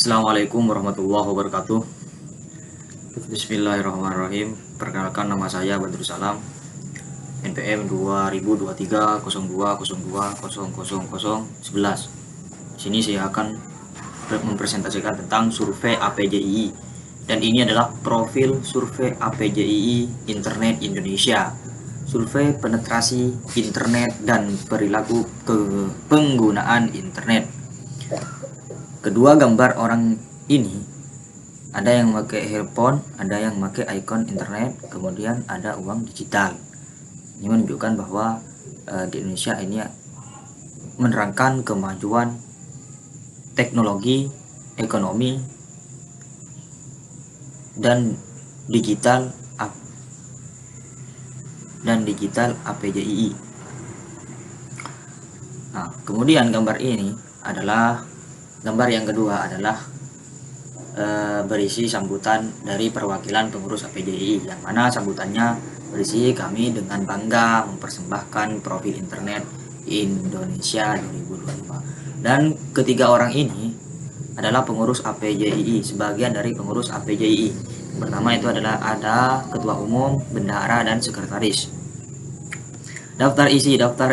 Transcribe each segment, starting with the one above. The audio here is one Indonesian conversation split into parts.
Assalamualaikum warahmatullahi wabarakatuh. Bismillahirrahmanirrahim. Perkenalkan, nama saya Badrul Salam, NPM 20230202000011. Di sini saya akan mempresentasikan tentang survei APJII, dan ini adalah profil survei APJII Internet Indonesia. Survei penetrasi internet dan perilaku penggunaan internet. Kedua gambar orang ini, ada yang memakai earphone, ada yang memakai icon internet, kemudian ada uang digital. Ini menunjukkan bahwa di Indonesia ini menerangkan kemajuan teknologi, ekonomi, dan digital APJII. Nah, kemudian gambar ini adalah gambar yang kedua adalah berisi sambutan dari perwakilan pengurus APJII, yang mana sambutannya berisi kami dengan bangga mempersembahkan profil internet Indonesia 2025. Dan ketiga orang ini adalah pengurus APJII, sebagian dari pengurus APJII. Pertama itu adalah ada ketua umum, bendahara, dan sekretaris. Daftar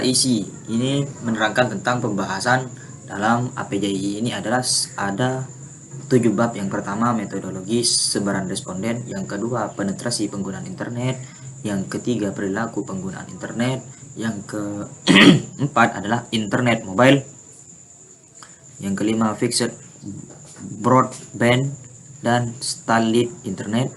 isi ini menerangkan tentang pembahasan dalam APJII ini adalah ada 7 bab. Yang pertama metodologi sebaran responden, yang kedua penetrasi penggunaan internet, yang ketiga perilaku penggunaan internet, yang keempat adalah internet mobile, yang kelima fixed broadband dan starlit internet,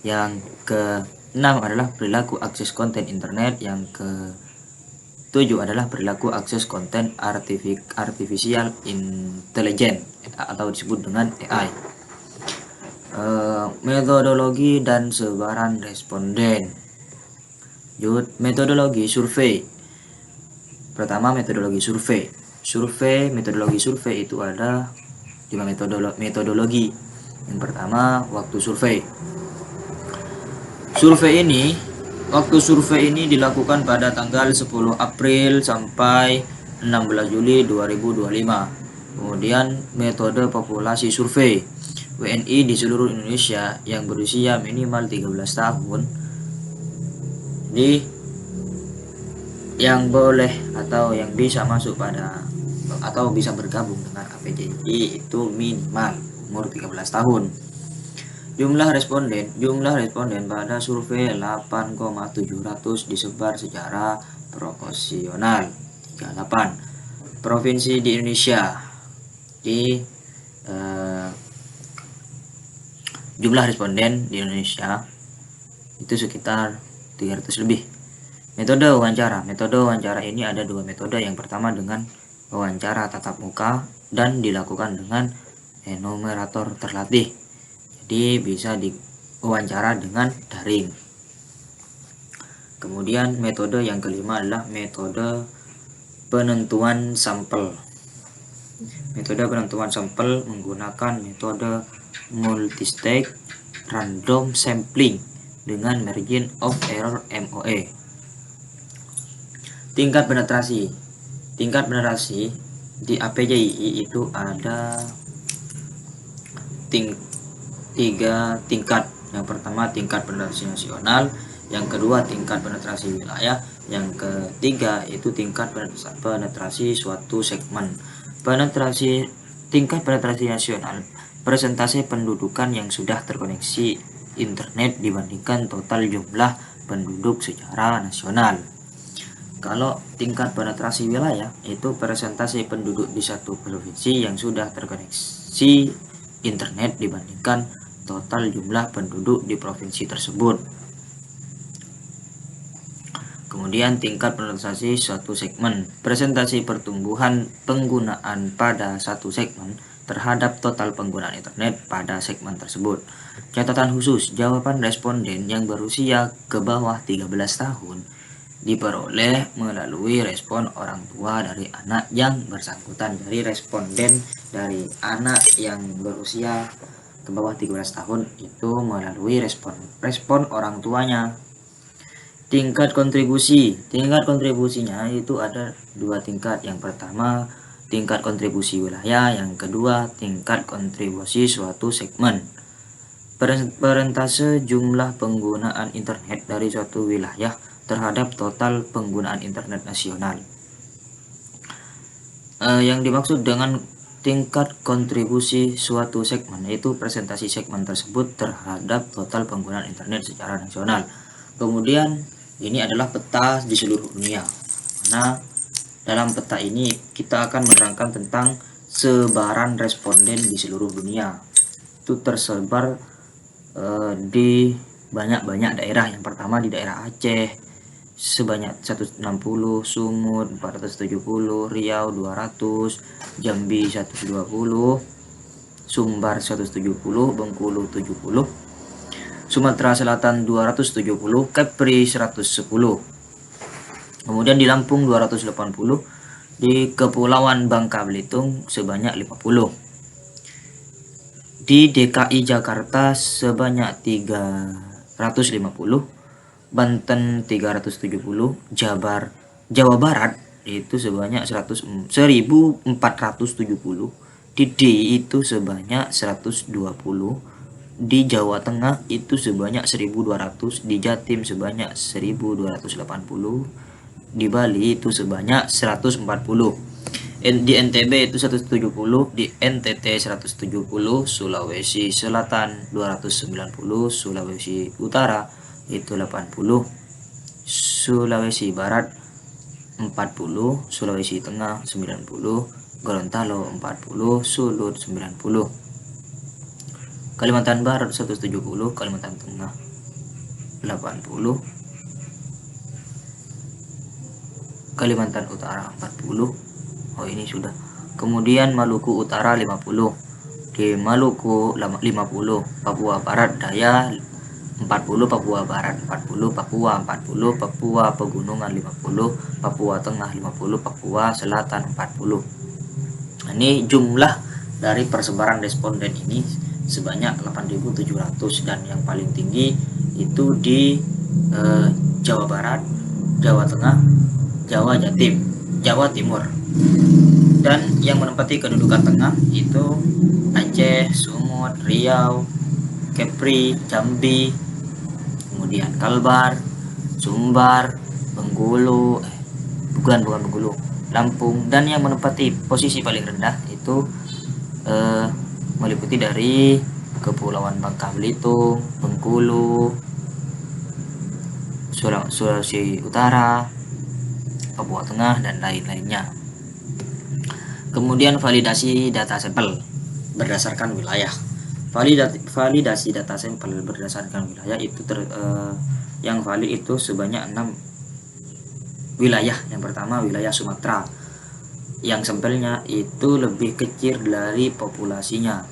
yang keenam adalah perilaku akses konten internet, yang ke-7 adalah perilaku akses konten artificial intelligence atau disebut dengan AI. Metodologi dan sebaran responden. Metodologi survei. Pertama, metodologi survei. Metodologi survei itu ada 5 metodologi. Yang pertama, waktu survei. Waktu survei ini dilakukan pada tanggal 10 April sampai 16 Juli 2025. Kemudian metode populasi survei. WNI di seluruh Indonesia yang berusia minimal 13 tahun yang boleh atau yang bisa masuk pada atau bisa bergabung dengan APJII itu minimal umur 13 tahun. Jumlah responden pada survei 8,700 disebar secara proporsional. 38. Provinsi di Indonesia. Jumlah responden di Indonesia itu sekitar 300 lebih. Metode wawancara ini ada 2 metode. Yang pertama dengan wawancara tatap muka dan dilakukan dengan enumerator terlatih, jadi bisa diwawancara dengan daring. Kemudian metode yang kelima adalah metode penentuan sampel. Metode penentuan sampel menggunakan metode multistage random sampling dengan margin of error MOE. Tingkat penetrasi di APJII itu ada 3 tingkat. Yang pertama tingkat penetrasi nasional, yang kedua tingkat penetrasi wilayah, yang ketiga itu tingkat penetrasi suatu segmen. Tingkat penetrasi nasional, persentase pendudukan yang sudah terkoneksi internet dibandingkan total jumlah penduduk secara nasional. Kalau tingkat penetrasi wilayah itu persentase penduduk di satu provinsi yang sudah terkoneksi internet dibandingkan total jumlah penduduk di provinsi tersebut. Kemudian tingkat penetrasi suatu segmen, presentasi pertumbuhan penggunaan pada satu segmen terhadap total penggunaan internet pada segmen tersebut. Catatan khusus, jawaban responden yang berusia ke bawah 13 tahun diperoleh melalui respon orang tua dari anak yang bersangkutan. Dari responden dari anak yang berusia ke bawah 13 tahun itu melalui respon orang tuanya. Tingkat kontribusinya itu ada 2 tingkat. Yang pertama tingkat kontribusi wilayah, yang kedua tingkat kontribusi suatu segmen. Persentase jumlah penggunaan internet dari suatu wilayah terhadap total penggunaan internet nasional. Yang dimaksud dengan tingkat kontribusi suatu segmen yaitu presentasi segmen tersebut terhadap total penggunaan internet secara nasional. Kemudian ini adalah peta di seluruh dunia. Nah, dalam peta ini kita akan menerangkan tentang sebaran responden di seluruh dunia. Itu tersebar di banyak daerah. Yang pertama di daerah Aceh sebanyak 160, Sumut 470, Riau 200, Jambi 120, Sumbar 170, Bengkulu 70, Sumatera Selatan 270, Kepri 110. Kemudian di Lampung 280, di Kepulauan Bangka Belitung sebanyak 50. Di DKI Jakarta sebanyak 350, Banten 370, Jawa Barat itu sebanyak 1470, di DIY itu sebanyak 120, di Jawa Tengah itu sebanyak 1200, di Jatim sebanyak 1280, di Bali itu sebanyak 140, di NTB itu 170, di NTT 170, Sulawesi Selatan 290, Sulawesi Utara itu 80, Sulawesi Barat 40, Sulawesi Tengah 90, Gorontalo 40, Sulut 90, Kalimantan Barat 170, Kalimantan Tengah 80, Kalimantan Utara 40. Oh, ini sudah. Kemudian Maluku Utara 50, di Maluku 50, Papua Barat Daya 40, Papua Barat 40, Papua 40, Papua Pegunungan 50, Papua Tengah 50, Papua Selatan 40. Nah, ini jumlah dari persebaran responden ini sebanyak 8.700, dan yang paling tinggi itu di Jawa Barat, Jawa Tengah, Jawa Jatim, Jawa Timur. Dan yang menempati kedudukan tengah itu Aceh, Sumut, Riau, Kepri, Jambi, kemudian Kalbar, Sumbar, Bengkulu, Lampung. Dan yang menempati posisi paling rendah itu meliputi dari Kepulauan Bangka Belitung, Bengkulu, Sulawesi Utara, Papua Tengah, dan lain-lainnya. Kemudian validasi data sampel berdasarkan wilayah. Validasi data sampel berdasarkan wilayah itu yang valid itu sebanyak 6 wilayah. Yang pertama wilayah Sumatera, yang sampelnya itu lebih kecil dari populasinya.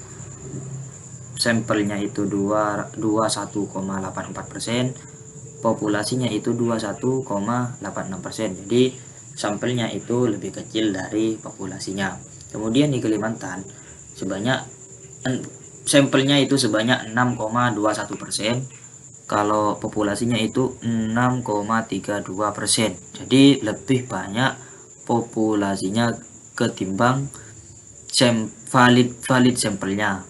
Sampelnya itu 21,84%, populasinya itu 21,86%. Jadi sampelnya itu lebih kecil dari populasinya. Kemudian di Kalimantan sampelnya itu sebanyak 6,21%, kalau populasinya itu 6,32%. Jadi lebih banyak populasinya ketimbang valid sampelnya.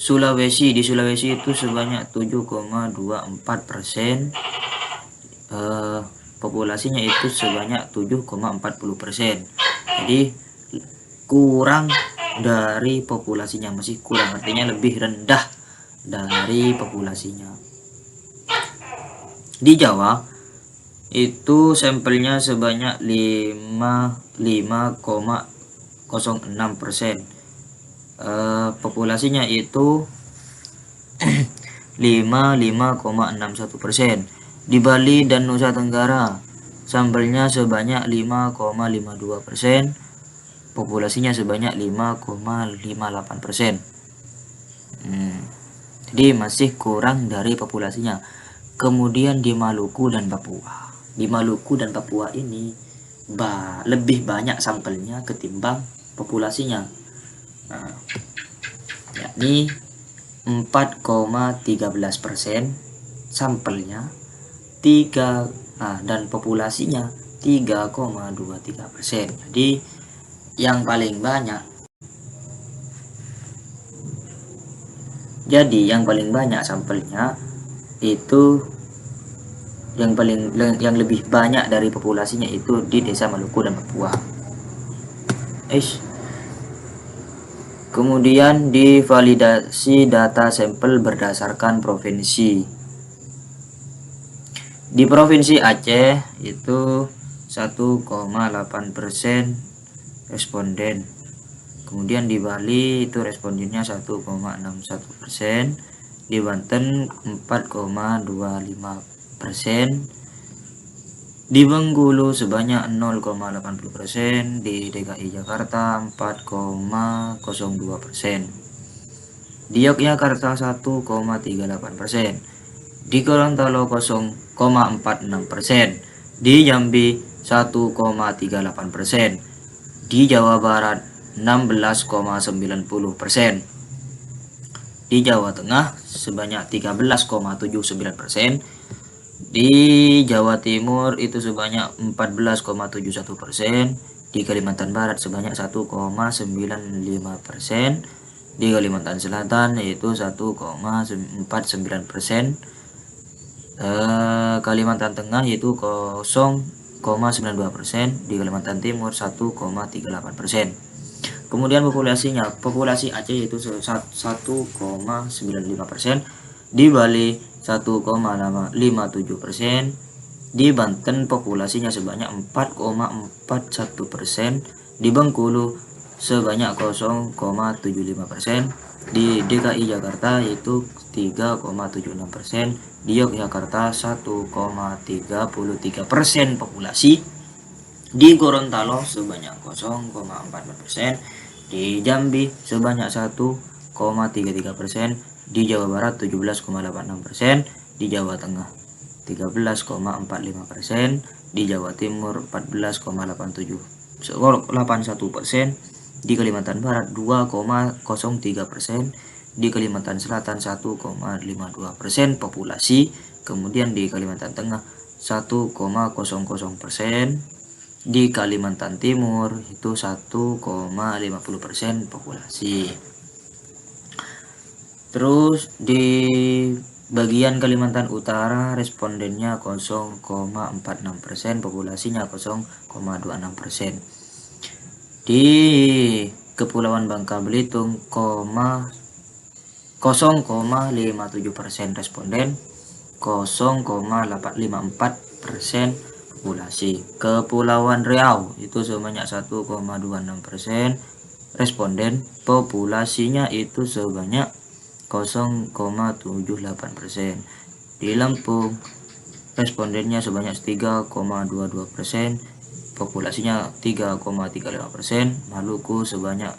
Di Sulawesi itu sebanyak 7,24%, populasinya itu sebanyak 7,40%. Jadi kurang dari populasinya, masih kurang, artinya lebih rendah dari populasinya. Di Jawa itu sampelnya sebanyak 5,06%, populasinya itu 55,61%. Di Bali dan Nusa Tenggara sampelnya sebanyak 5,52%, populasinya sebanyak 5,58%. Jadi masih kurang dari populasinya. Kemudian di Maluku dan Papua. Di Maluku dan Papua ini lebih banyak sampelnya ketimbang populasinya. Yakni 4,13% sampelnya, dan populasinya 3,23%. Jadi yang paling banyak sampelnya itu yang lebih banyak dari populasinya itu di Desa Maluku dan Papua. Kemudian divalidasi data sampel berdasarkan provinsi. Di Provinsi Aceh itu 1,8% responden. Kemudian di Bali itu respondennya 1,61%, di Banten 4,25%, di Bengkulu sebanyak 0,80%, di DKI Jakarta 4,02%, di Yogyakarta 1,38%, di Gorontalo 0,46%, di Jambi 1,38%, di Jawa Barat 16,90%, di Jawa Tengah sebanyak 13,79%, di Jawa Timur itu sebanyak 14,71%, di Kalimantan Barat sebanyak 1,95%, di Kalimantan Selatan yaitu 1,49%, Kalimantan Tengah yaitu 0,92%, di Kalimantan Timur 1,38%. Kemudian populasi Aceh yaitu 1,95%, di Bali 1,57%, di Banten populasinya sebanyak 4,41%, di Bengkulu sebanyak 0,75%, di DKI Jakarta yaitu 3,76%, di Yogyakarta 1,33% populasi, di Gorontalo sebanyak 0,44%, di Jambi sebanyak 1,33%, di Jawa Barat 17,86%, di Jawa Tengah 13,45%, di Jawa Timur 14,81%, di Kalimantan Barat 2,03%, di Kalimantan Selatan 1,52% populasi, kemudian di Kalimantan Tengah 1,00%, di Kalimantan Timur itu 1,50% populasi. Terus di bagian Kalimantan Utara respondennya 0,46%, populasinya 0,26%. Di Kepulauan Bangka Belitung 0,57% responden, 0,54% populasi. Kepulauan Riau itu sebanyak 1,26% responden, populasinya itu sebanyak 0,78%. Di Lampung respondennya sebanyak 3,22%, populasinya 3,35%. Maluku sebanyak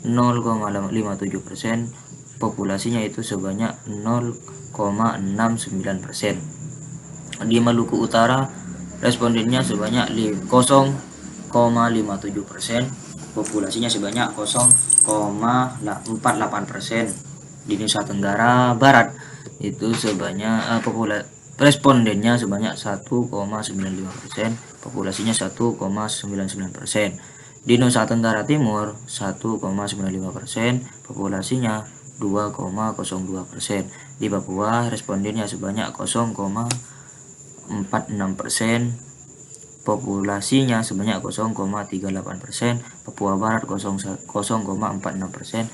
0,57%, populasinya itu sebanyak 0,69%. Di Maluku Utara respondennya sebanyak 0,57%, populasinya sebanyak 0,48%. Di Nusa Tenggara Barat itu sebanyak respondennya sebanyak 1,95%, populasinya 1,99%. Di Nusa Tenggara Timur 1,95%, populasinya 2,02%. Di Papua respondennya sebanyak 0,46%, populasinya sebanyak 0,38%. Papua Barat 0,46%,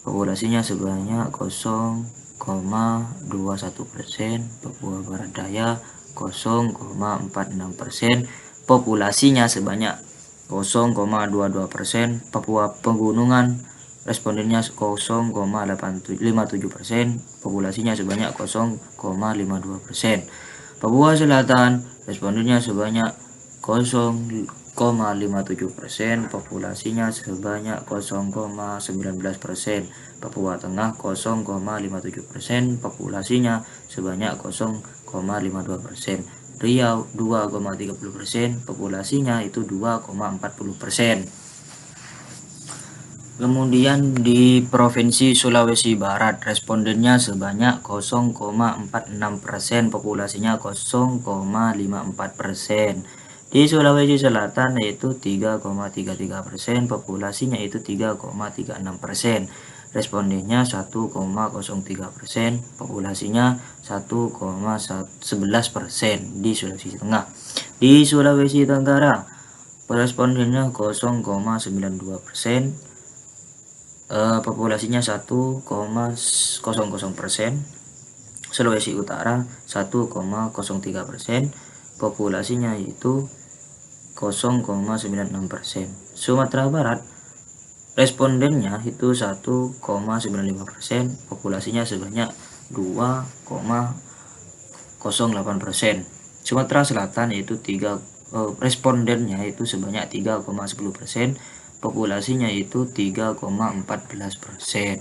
populasinya sebanyak 0,21%. Papua Barat Daya 0,46%, populasinya sebanyak 0,22%. Papua Pegunungan respondennya 0,57%, populasinya sebanyak 0,52%. Papua Selatan respondennya sebanyak 0,57%, populasinya sebanyak 0,19%. Papua Tengah 0,57%, populasinya sebanyak 0,52%. Riau 2,30%, populasinya itu 2,40%. Kemudian di Provinsi Sulawesi Barat respondennya sebanyak 0,46%, populasinya 0,54%. Di Sulawesi Selatan yaitu 3,33%, populasinya itu 3,36%. Respondennya 1,03%, populasinya 1,11% di Sulawesi Tengah. Di Sulawesi Tenggara, respondennya 0,92%, populasinya 1,00%. Sulawesi Utara 1,03%, populasinya itu 0,96%. Sumatera Barat respondennya itu 1,95%, populasinya sebanyak 2,08%. Sumatera Selatan itu respondennya itu sebanyak 3,10%, populasinya itu 3,14%.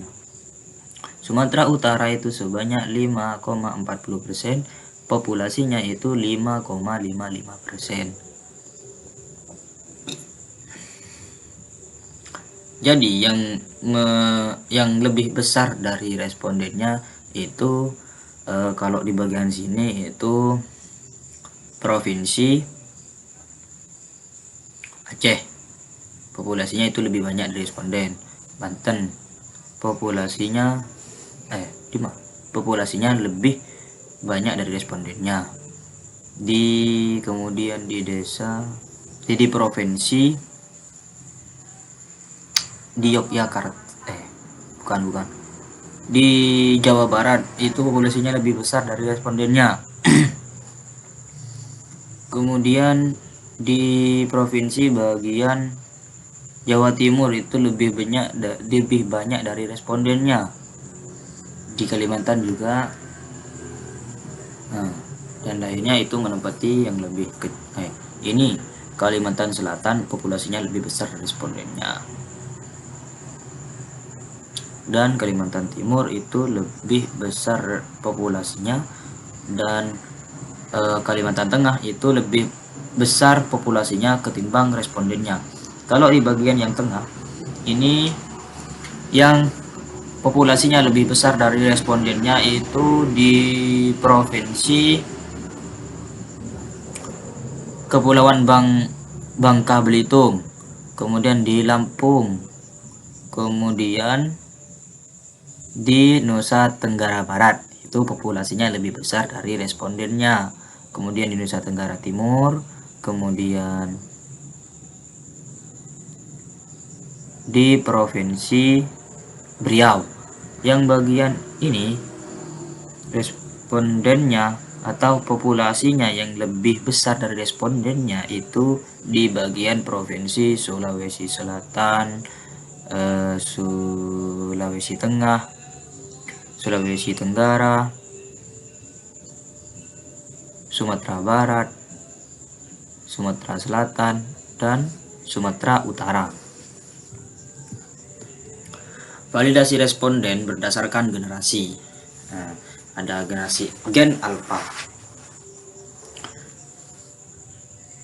Sumatera Utara itu sebanyak 5,40%, populasinya itu 5,55%. Jadi yang lebih besar dari respondennya itu kalau di bagian sini itu Provinsi Aceh, populasinya itu lebih banyak dari responden. Banten, populasinya populasinya lebih banyak dari respondennya. Kemudian di provinsi di Yogyakarta, bukan, di Jawa Barat itu populasinya lebih besar dari respondennya. Kemudian di provinsi bagian Jawa Timur itu lebih banyak dari respondennya. Di Kalimantan juga, dan lainnya itu menempati yang lebih ini Kalimantan Selatan populasinya lebih besar dari respondennya, dan Kalimantan Timur itu lebih besar populasinya, dan Kalimantan Tengah itu lebih besar populasinya ketimbang respondennya. Kalau di bagian yang tengah ini yang populasinya lebih besar dari respondennya itu di provinsi Kepulauan Bangka Belitung, kemudian di Lampung, kemudian di Nusa Tenggara Barat itu populasinya lebih besar dari respondennya. Kemudian di Nusa Tenggara Timur, kemudian di Provinsi Riau. Yang bagian ini respondennya atau populasinya yang lebih besar dari respondennya itu di bagian Provinsi Sulawesi Selatan, Sulawesi Tengah, Sulawesi Tenggara, Sumatera Barat, Sumatera Selatan, dan Sumatera Utara. Validasi responden berdasarkan generasi. Ada generasi gen alpha.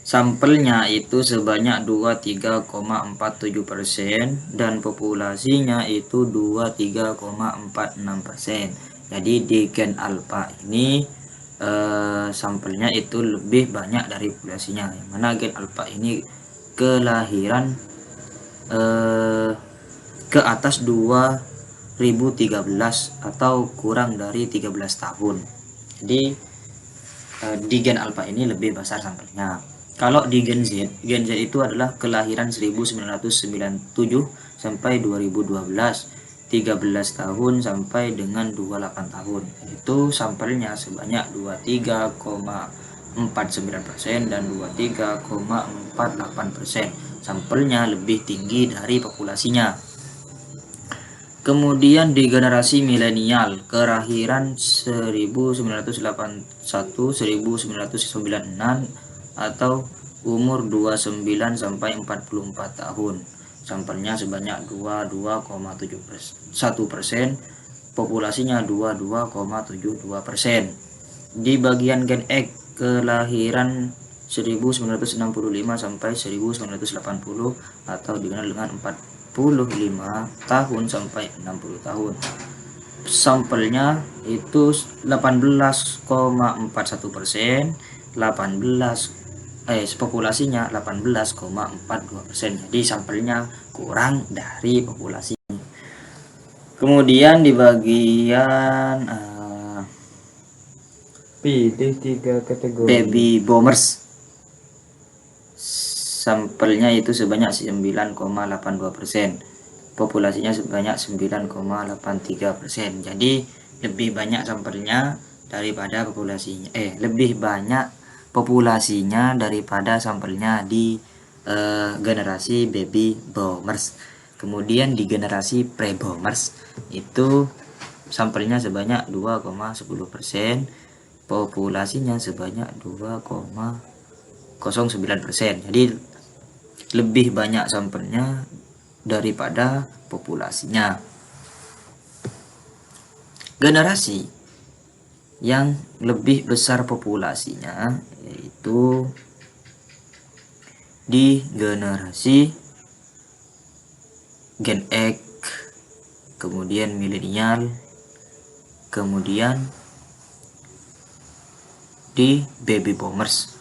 Sampelnya itu sebanyak 23,47% dan populasinya itu 23,46%. Jadi di gen alpha ini sampelnya itu lebih banyak dari populasinya. Yang mana gen alpha ini kelahiran ke atas 2013 atau kurang dari 13 tahun. Jadi di gen alpha ini lebih besar sampelnya. Kalau di gen Z itu adalah kelahiran 1997 sampai 2012, 13 tahun sampai dengan 28 tahun. Itu sampelnya sebanyak 23,49% dan 23,48%. Sampelnya lebih tinggi dari populasinya. Kemudian di generasi milenial, kelahiran 1981-1996 atau umur 29 sampai 44 tahun. Sampelnya sebanyak 22,71%, populasinya 22,72%. Di bagian gen X, kelahiran 1965 sampai 1980 atau dikenal dengan 45 tahun sampai 60 tahun. Sampelnya itu 18,41%, populasinya 18,42%. Jadi sampelnya kurang dari populasi. Kemudian di bagian pilih 3 kategori. baby boomers, sampelnya itu sebanyak 9,82%, populasinya sebanyak 9,83%. Jadi lebih banyak sampelnya daripada populasinya, lebih banyak populasinya daripada sampelnya di generasi baby boomers. Kemudian di generasi pre-boomers itu sampelnya sebanyak 2,10%, populasinya sebanyak 2,09%. Jadi lebih banyak sampelnya daripada populasinya. Generasi yang lebih besar populasinya yaitu di generasi Gen X, kemudian milenial, kemudian di baby boomers.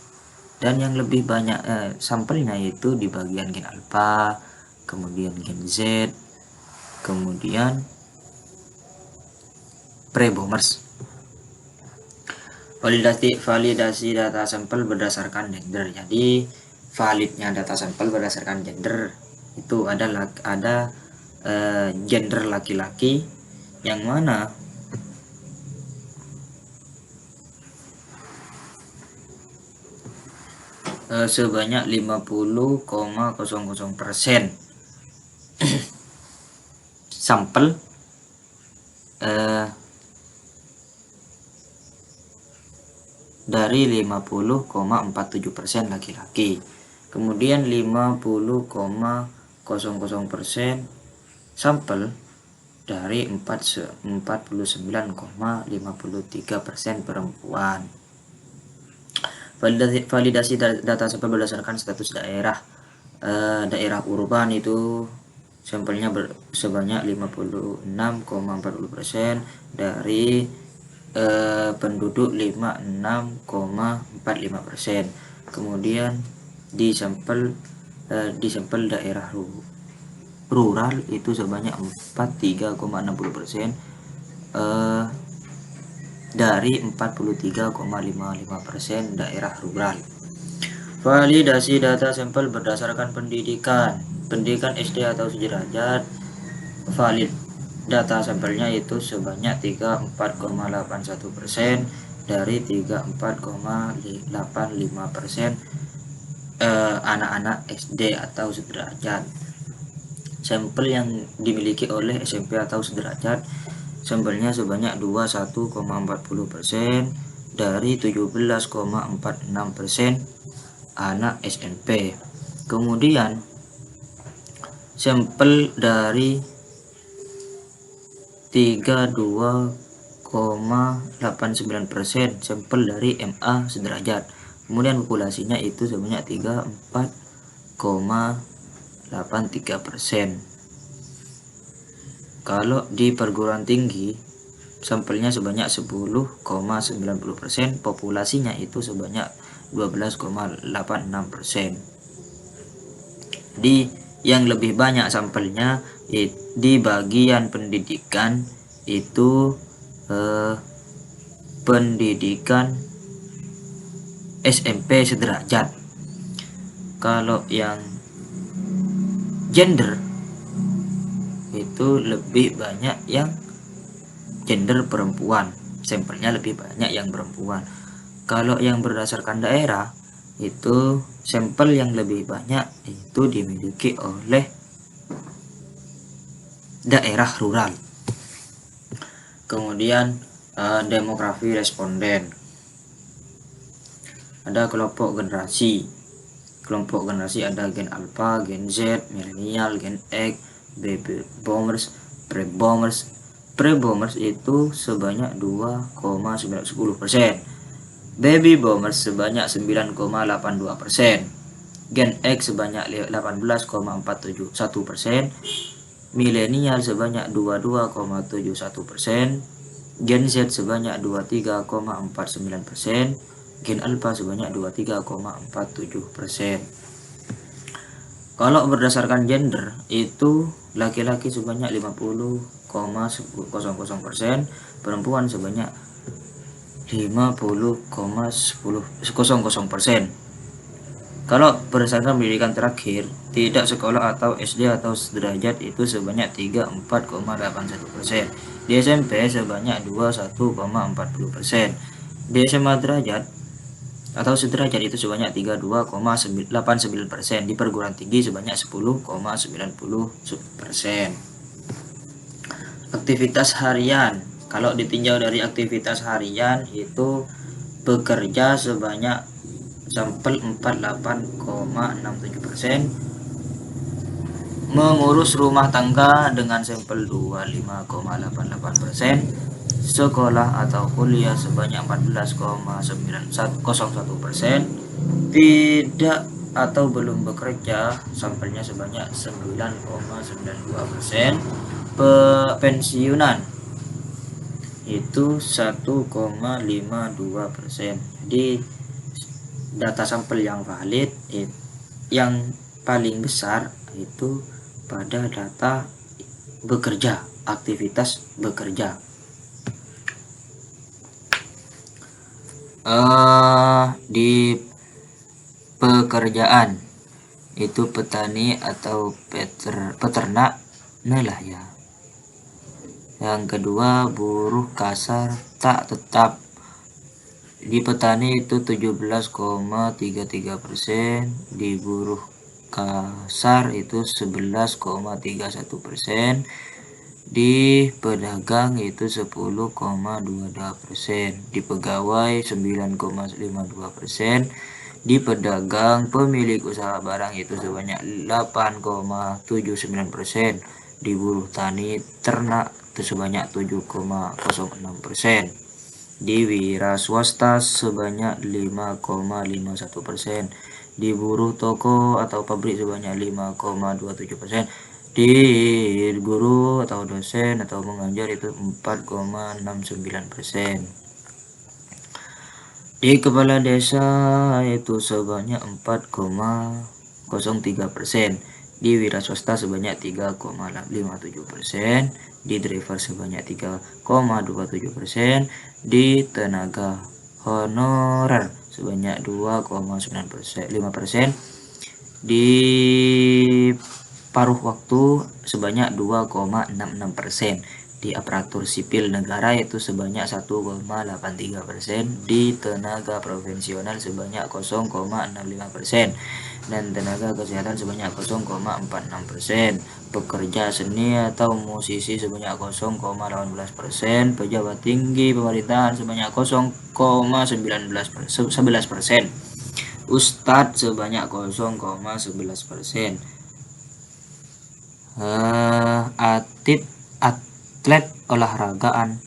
Dan yang lebih banyak sampelnya itu di bagian gen alpha, kemudian gen Z, kemudian pre-boomers. Validasi data sampel berdasarkan gender. Jadi validnya data sampel berdasarkan gender itu ada gender laki-laki yang mana sebanyak 50,00% sampel dari 50,47% laki-laki. Kemudian 50,00% sampel dari 49,53% perempuan. Validasi data sampel berdasarkan status daerah. Daerah urban itu sampelnya sebanyak 56,40% dari penduduk 56,45%. Kemudian di sampel daerah rural itu sebanyak 43,60% dari 43,55% daerah rural. Validasi data sampel berdasarkan pendidikan SD atau sederajat. Valid data sampelnya itu sebanyak 34,81% dari 34,85% anak-anak SD atau sederajat. Sampel yang dimiliki oleh SMP atau sederajat sampelnya sebanyak 21,40% dari 17,46% anak SMP. Kemudian sampel dari 32,89% sampel dari MA sederajat. Kemudian populasinya itu sebanyak 34,83%. Kalau di perguruan tinggi sampelnya sebanyak 10,90%, populasinya itu sebanyak 12,86%. Di yang lebih banyak sampelnya di bagian pendidikan itu pendidikan SMP sederajat. Kalau yang gender itu lebih banyak yang gender perempuan, sampelnya lebih banyak yang perempuan. Kalau yang berdasarkan daerah itu sampel yang lebih banyak itu dimiliki oleh daerah rural. Kemudian demografi responden. Ada kelompok generasi ada gen alpha, gen Z, milenial, gen X, baby boomers, pre-boomers. Pre-boomers itu sebanyak 2,10%, baby boomers sebanyak 9,82%, gen X sebanyak 18,41%, milenial sebanyak 22,71%, gen Z sebanyak 23,49%, gen alfa sebanyak 23,47%. Kalau berdasarkan gender itu laki-laki sebanyak 50,00%, perempuan sebanyak 50,00%. Kalau berdasarkan pendidikan terakhir, tidak sekolah atau SD atau sederajat itu sebanyak 34,81%. Di SMP sebanyak 21,40%. Di SMA derajat atau sederajat itu sebanyak 32,89%. Di perguruan tinggi sebanyak 10,90%. Aktivitas harian. Kalau ditinjau dari aktivitas harian itu bekerja sebanyak sampel 48,67%, mengurus rumah tangga dengan sampel 25,88%, sekolah atau kuliah sebanyak 14,901%, tidak atau belum bekerja sampelnya sebanyak 9,92%, pensiunan itu 1,52%. Di data sampel yang valid yang paling besar itu pada data bekerja, aktivitas bekerja. Di pekerjaan itu petani atau peternak ya. Yang kedua buruh kasar tak tetap. Di petani itu 17,33%, di buruh kasar itu 11,31%, di pedagang itu 10,22%, di pegawai 9,52%, di pedagang pemilik usaha barang itu sebanyak 8,79%, di buruh tani ternak itu sebanyak 7,06%, di wira swasta sebanyak 5,51%, di buruh toko atau pabrik sebanyak 5,27%, di guru atau dosen atau mengajar itu 4,69%, di kepala desa itu sebanyak 4,03%, di wira swasta sebanyak 3,57%, di driver sebanyak 3,27%, di tenaga honorer sebanyak 2,95%, di paruh waktu sebanyak 2,66%, di aparatur sipil negara itu sebanyak 1,83%, di tenaga profesional sebanyak 0,65%, dan tenaga kesehatan sebanyak 0,46%, pekerja seni atau musisi sebanyak 0,18%, pejabat tinggi pemerintahan sebanyak 0,11%, ustadz sebanyak 0,11%, atlet olahragaan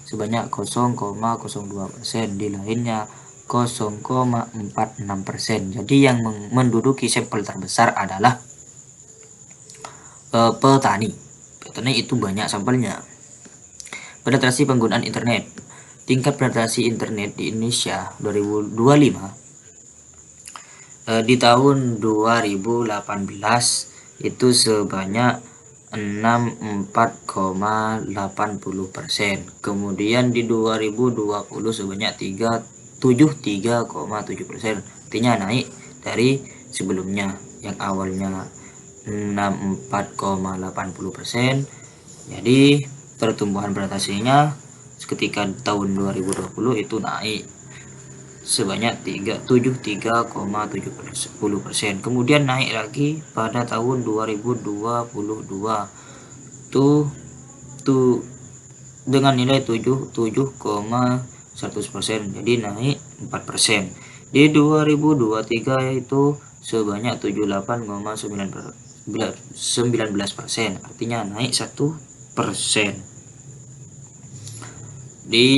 sebanyak 0,02%, di lainnya 0,46%. Jadi yang menduduki sampel terbesar adalah petani. Petani itu banyak sampelnya. Penetrasi penggunaan internet. Tingkat penetrasi internet di Indonesia 2025 di tahun 2018 itu sebanyak 64,80%. Kemudian di 2020 sebanyak 73,7%. Artinya naik dari sebelumnya yang awalnya 64,80%. Jadi pertumbuhan penetrasinya ketika tahun 2020 itu naik sebanyak 73,70%. Kemudian naik lagi pada tahun 2022 tuh dengan nilai 77,100%, jadi naik 4%. Di 2023 itu sebanyak 78,19%, artinya naik 1%. Di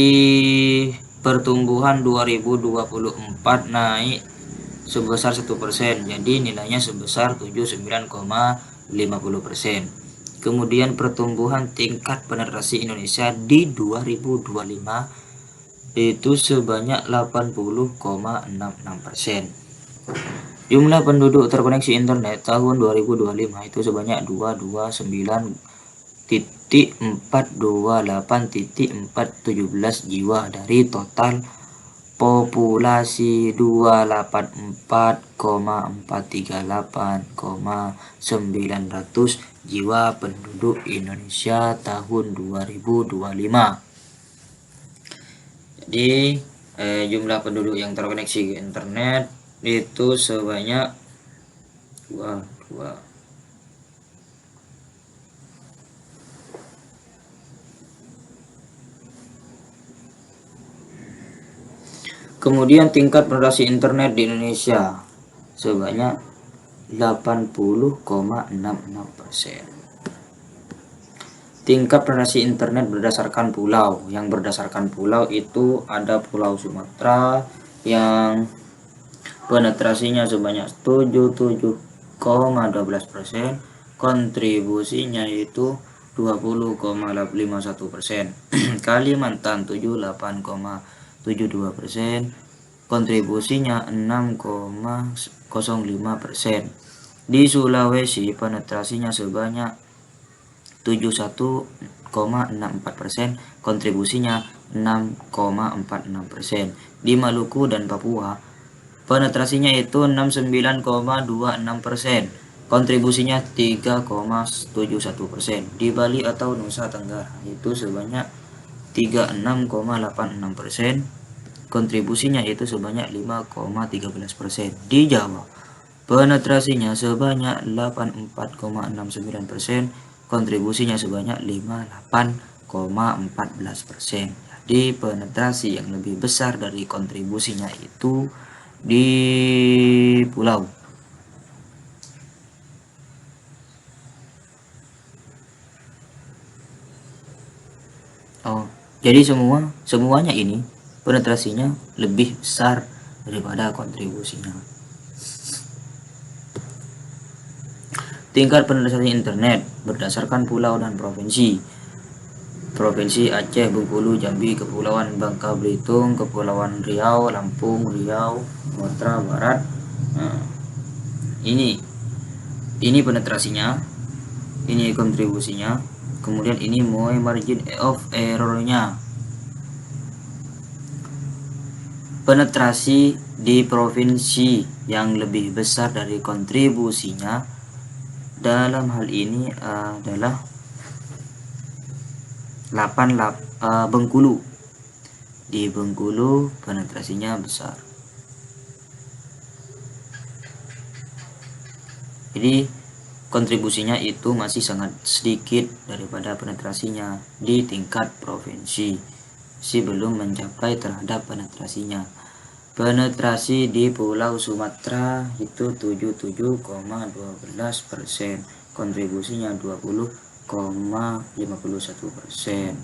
pertumbuhan 2024 naik sebesar 1%, jadi nilainya sebesar 79,50%. Kemudian pertumbuhan tingkat penetrasi Indonesia di 2025 itu sebanyak 80,66%. Jumlah penduduk terkoneksi internet tahun 2025 itu sebanyak 229.428.417 jiwa dari total populasi 284,438,900 jiwa penduduk Indonesia tahun 2025. Jadi jumlah penduduk yang terkoneksi ke internet itu sebanyak 2. Kemudian tingkat penetrasi internet di Indonesia sebanyak 80,66%. Tingkat penetrasi internet berdasarkan pulau. Yang berdasarkan pulau itu ada Pulau Sumatera yang penetrasinya sebanyak 77,12%, kontribusinya itu 20,51%. Kalimantan 78,72%, kontribusinya 6,05%. Di Sulawesi penetrasinya sebanyak 71,64%, kontribusinya 6,46%. Di Maluku dan Papua penetrasinya itu 69,26%, kontribusinya 3,71%. Di Bali atau Nusa Tenggara itu sebanyak 36,86%, kontribusinya itu sebanyak 5,13%. Di Jawa penetrasinya sebanyak 84,69%, kontribusinya sebanyak 58,14%. Jadi penetrasi yang lebih besar dari kontribusinya itu di pulau. Jadi semuanya ini penetrasinya lebih besar daripada kontribusinya. Tingkat penetrasi internet berdasarkan pulau dan provinsi. Provinsi Aceh, Bengkulu, Jambi, Kepulauan Bangka Belitung, Kepulauan Riau, Lampung, Riau, Sumatera Barat. Ini penetrasinya, ini kontribusinya, kemudian ini margin of errornya. Penetrasi di provinsi yang lebih besar dari kontribusinya dalam hal ini adalah Bengkulu. Di Bengkulu penetrasinya besar. Jadi kontribusinya itu masih sangat sedikit daripada penetrasinya di tingkat provinsi, masih belum mencapai terhadap penetrasinya. Penetrasi di Pulau Sumatera itu 77,12%, kontribusinya 20,51%.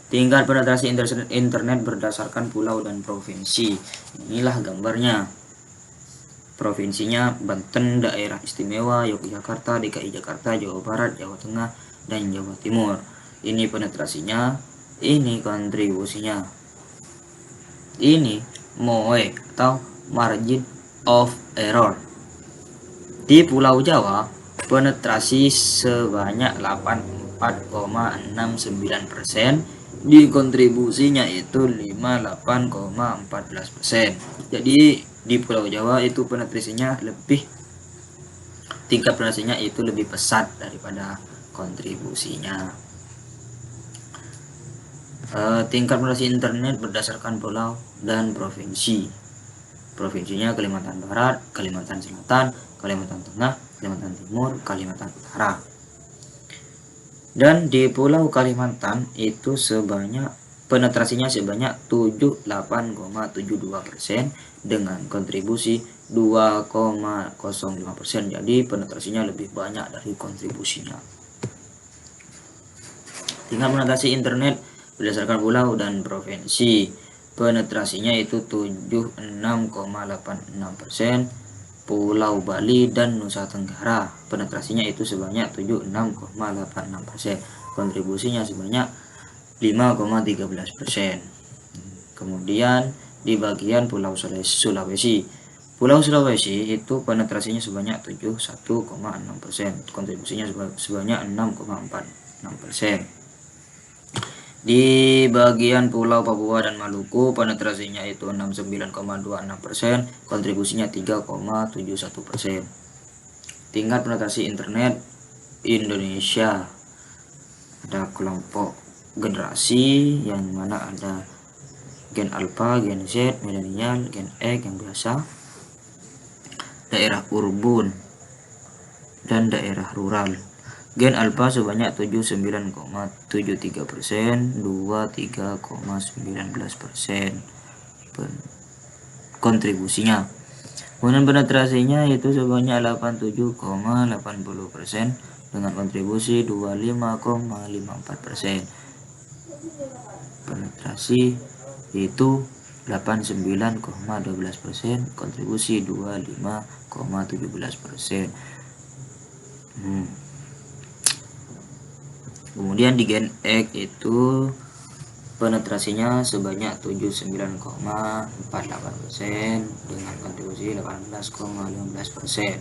Tingkat penetrasi internet berdasarkan pulau dan provinsi. Inilah gambarnya. Provinsinya Banten, Daerah Istimewa Yogyakarta, DKI Jakarta, Jawa Barat, Jawa Tengah, dan Jawa Timur. Ini penetrasinya, ini kontribusinya. Ini MOE atau margin of error. Di Pulau Jawa penetrasi sebanyak 84,69%, di kontribusinya itu 58,14%. Jadi di Pulau Jawa itu penetrasinya tingkat penetrasinya itu lebih pesat daripada kontribusinya. Tingkat penetrasi internet berdasarkan pulau dan provinsi. Provinsinya Kalimantan Barat, Kalimantan Selatan, Kalimantan Tengah, Kalimantan Timur, Kalimantan Utara. Dan di Pulau Kalimantan itu penetrasinya sebanyak 78,72% dengan kontribusi 2,05%. Jadi penetrasinya lebih banyak dari kontribusinya. Tingkat penetrasi internet berdasarkan pulau dan provinsi. Penetrasinya itu 76,86%. Pulau Bali dan Nusa Tenggara penetrasinya itu sebanyak 76,86%, kontribusinya sebanyak 5,13%. Kemudian di bagian Pulau Sulawesi. Pulau Sulawesi itu penetrasinya sebanyak 71,6%, kontribusinya sebanyak 6,46%. Di bagian Pulau Papua dan Maluku penetrasinya itu 69,26%, kontribusinya 3,71%. Tingkat penetrasi internet Indonesia, ada kelompok generasi yang mana ada Gen Alpha, Gen Z, Milenial, Gen X yang biasa, daerah urban dan daerah rural. Gen Alpha sebanyak 79,73%, 23,19% kontribusinya. Kemudian penetrasinya itu sebanyak 87,80% dengan kontribusi 25,54%. Penetrasi itu 89,12%, kontribusi 25,17%. Kemudian di Gen X itu penetrasinya sebanyak 79,48% dengan kontribusi 18,15%.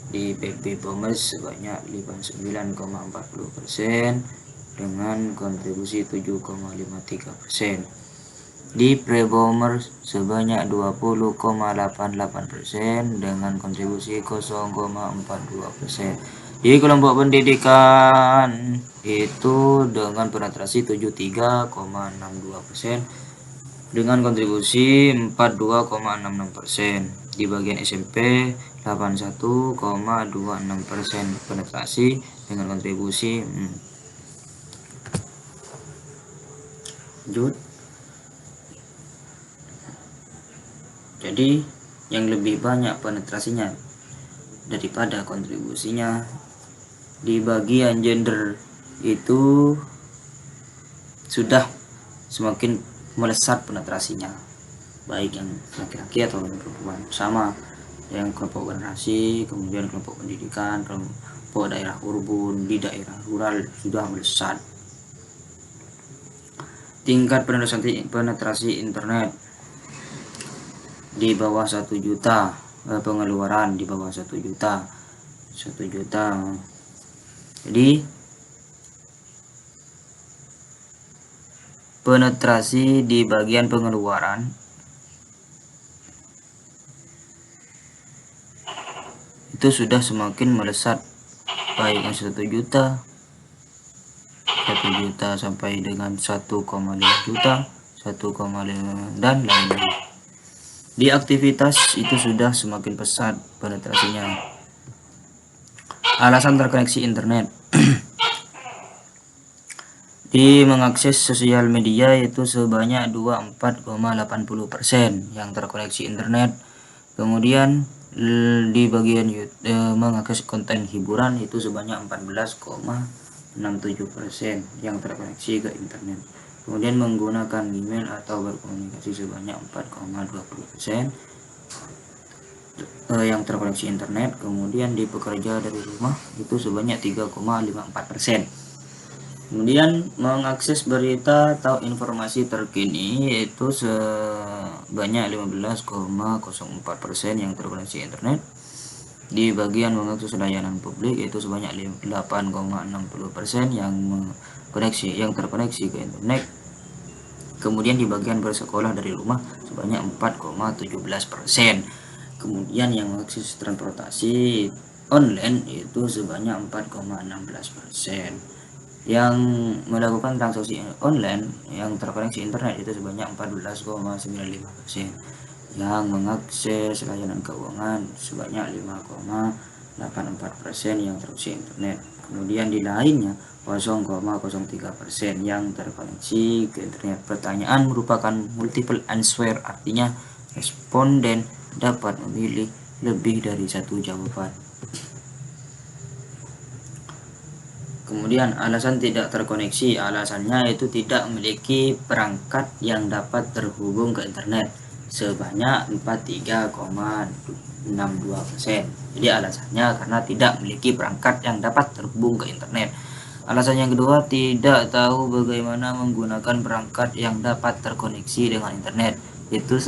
Di Baby Boomers sebanyak 59,40% dengan kontribusi 7,53%. Di Pre-Boomers sebanyak 20,88% dengan kontribusi 0,42%. Di kelompok pendidikan itu dengan penetrasi 73,62% dengan kontribusi 42,66%. Di bagian SMP 81,26% penetrasi dengan kontribusi lanjut. Jadi yang lebih banyak penetrasinya daripada kontribusinya di bagian gender itu sudah semakin melesat penetrasinya, baik yang laki-laki atau perempuan sama, yang kelompok generasi, kemudian kelompok pendidikan, kelompok daerah urban, di daerah rural sudah melesat. Tingkat penetrasi internet di bawah 1 juta, pengeluaran di bawah 1 juta. Jadi penetrasi di bagian pengeluaran itu sudah semakin melesat, baik yang 1 juta sampai dengan 1,5 juta, 1,5 dan lain-lain. Di aktivitas itu sudah semakin pesat penetrasinya. Alasan terkoneksi internet di mengakses sosial media itu sebanyak 24,80% yang terkoneksi internet. Kemudian di bagian mengakses konten hiburan itu sebanyak 14,67% yang terkoneksi ke internet. Kemudian menggunakan email atau berkomunikasi sebanyak 4,20% yang terkoneksi internet. Kemudian di pekerja dari rumah itu sebanyak 3,54%. Kemudian mengakses berita atau informasi terkini yaitu sebanyak 15,04% yang terkoneksi internet. Di bagian mengakses layanan publik itu sebanyak 8,60% yang terkoneksi ke internet. Kemudian di bagian bersekolah dari rumah sebanyak 4,17%. Kemudian yang mengakses transportasi online itu sebanyak 4,16%. Yang melakukan transaksi online yang terkoneksi internet itu sebanyak 14,95%. Yang mengakses layanan keuangan sebanyak 5,84% yang terkoneksi internet. Kemudian di lainnya 0,03% yang terkoneksi ke internet. Pertanyaan merupakan multiple answer, artinya responden dapat memilih lebih dari satu jawaban. Kemudian alasan tidak terkoneksi, alasannya itu tidak memiliki perangkat yang dapat terhubung ke internet sebanyak 43,62%. Jadi alasannya karena tidak memiliki perangkat yang dapat terhubung ke internet. Alasan yang kedua, tidak tahu bagaimana menggunakan perangkat yang dapat terkoneksi dengan internet. Itu